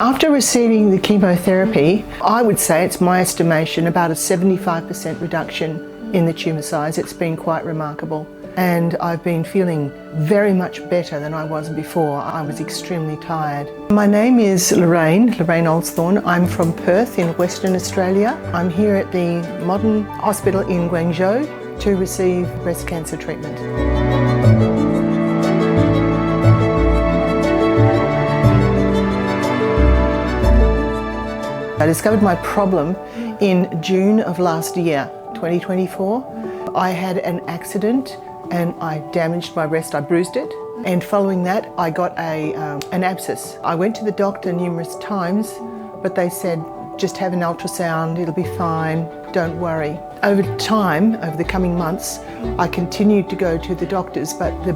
After receiving the chemotherapy, I would say it's my estimation about a 75% reduction in the tumour size. It's been quite remarkable. And I've been feeling very much better than I was before. I was extremely tired. My name is Lorrейн Oldsthorne. I'm from Perth in Western Australia. I'm here at the Modern Hospital in Guanchžou to receive breast cancer treatment. I discovered my problem in June of last year, 2024. I had an accident and I damaged my breast, I bruised it. And following that, I got an abscess. I went to the doctor numerous times, but they said, just have an ultrasound, it'll be fine, don't worry. Over time, over the coming months, I continued to go to the doctors, but the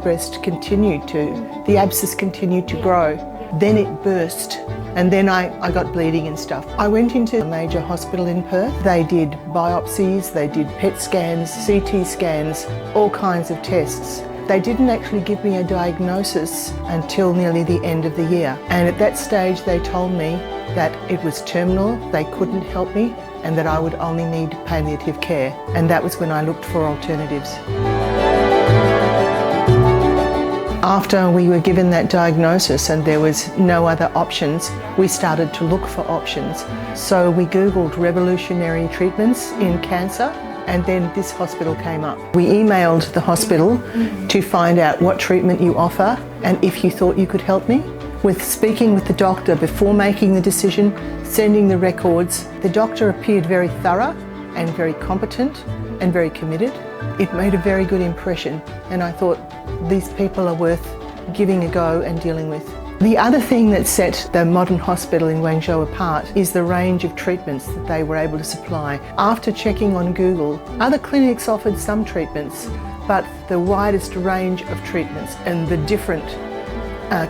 abscess continued to grow. Then it burst, and then I got bleeding and stuff. I went into a major hospital in Perth. They did biopsies, they did PET scans, CT scans, all kinds of tests. They didn't actually give me a diagnosis until nearly the end of the year. And at that stage they told me that it was terminal, they couldn't help me, and that I would only need palliative care. And that was when I looked for alternatives. After we were given that diagnosis and there was no other options, we started to look for options. So we Googled revolutionary treatments in cancer, and then this hospital came up. We emailed the hospital to find out what treatment you offer and if you thought you could help me. With speaking with the doctor before making the decision, sending the records, the doctor appeared very thorough and very competent and very committed. It made a very good impression, and I thought these people are worth giving a go and dealing with. The other thing that set the Modern Hospital in Guanchžou apart is the range of treatments that they were able to supply. After checking on Google, other clinics offered some treatments, but the widest range of treatments and the different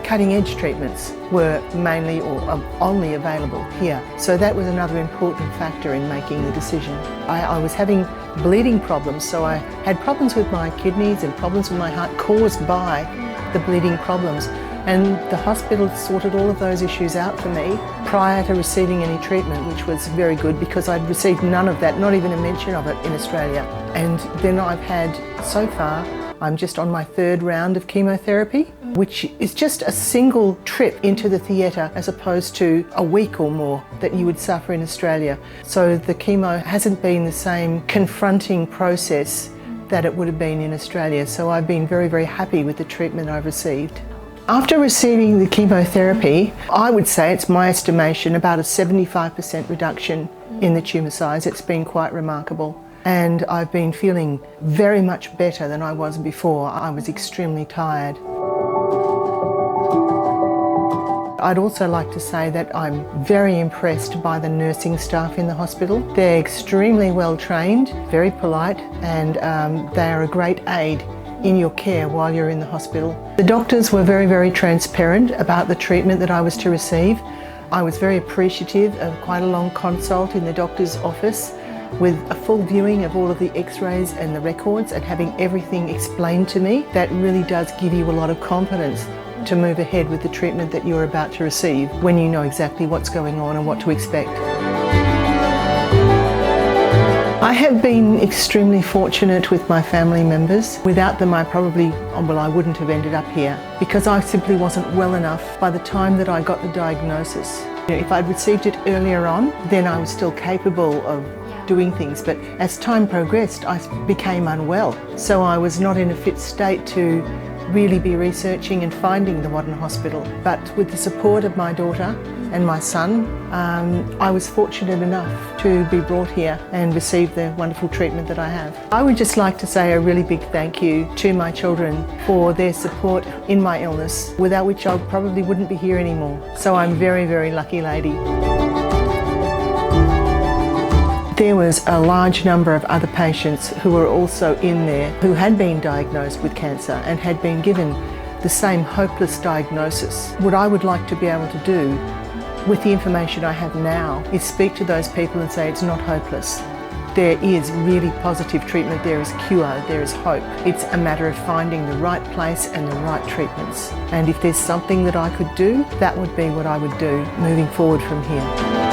cutting-edge treatments were mainly or only available here. So that was another important factor in making the decision. I was having bleeding problems, so I had problems with my kidneys and problems with my heart caused by the bleeding problems. And the hospital sorted all of those issues out for me prior to receiving any treatment, which was very good because I'd received none of that, not even a mention of it in Australia. And then I've had, so far, I'm just on my third round of chemotherapy, which is just a single trip into the theatre as opposed to a week or more that you would suffer in Australia. So the chemo hasn't been the same confronting process that it would have been in Australia. So I've been very, very happy with the treatment I've received. After receiving the chemotherapy, I would say it's my estimation about a 75% reduction in the tumour size. It's been quite remarkable. And I've been feeling very much better than I was before. I was extremely tired. I'd also like to say that I'm very impressed by the nursing staff in the hospital. They're extremely well trained, very polite, and they are a great aid in your care while you're in the hospital. The doctors were very, very transparent about the treatment that I was to receive. I was very appreciative of quite a long consult in the doctor's office with a full viewing of all of the x-rays and the records and having everything explained to me. That really does give you a lot of confidence to move ahead with the treatment that you're about to receive when you know exactly what's going on and what to expect. I have been extremely fortunate with my family members. Without them, I wouldn't have ended up here because I simply wasn't well enough by the time that I got the diagnosis. If I'd received it earlier on, then I was still capable of doing things, but as time progressed, I became unwell. So I was not in a fit state to really be researching and finding the Modern Hospital. But with the support of my daughter and my son, I was fortunate enough to be brought here and receive the wonderful treatment that I have. I would just like to say a really big thank you to my children for their support in my illness, without which I probably wouldn't be here anymore. So I'm a very, very lucky lady. There was a large number of other patients who were also in there who had been diagnosed with cancer and had been given the same hopeless diagnosis. What I would like to be able to do with the information I have now is speak to those people and say it's not hopeless. There is really positive treatment, there is cure, there is hope. It's a matter of finding the right place and the right treatments. And if there's something that I could do, that would be what I would do moving forward from here.